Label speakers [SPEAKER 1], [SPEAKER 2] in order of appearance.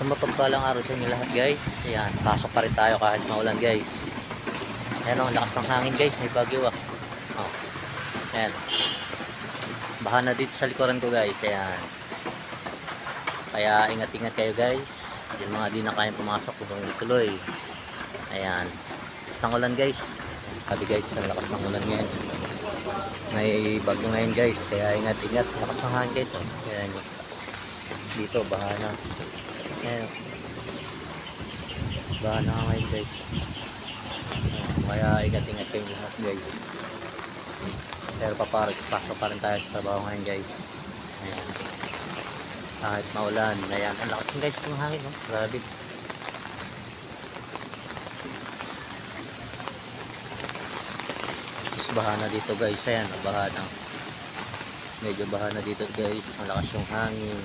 [SPEAKER 1] Sa mapagpalang araw sa inyo lahat guys. Ayan, pasok pa rin tayo kahit maulan guys. Ayan o, ang lakas ng hangin guys, may bagyo ah. Oh. Ayan. Baha na dito sa likuran ko guys. Ayan. Kaya ingat-ingat kayo guys. Yung mga di na kayang pumasok kung ituloy. Ayan. Lakas ng ulan guys. Sabi guys, ang lakas ng ulan ngayon. May bagyo ngayon guys. Kaya ingat-ingat. Lakas ng hangin guys. Oh. Ayan. Dito, baha na. Ayan. Baha na ngayon guys. Ayan. Kaya ingat-ingat kayo lahat guys. Pero pasok pa rin tayo sa trabaho ngayon guys. Ayan. Kahit maulan. Ayan. Ang lakas guys ng hangin. Oh. Grabe. Mas baha na dito guys. Ayan. Baha na. Medyo baha na dito guys. Malakas yung hangin.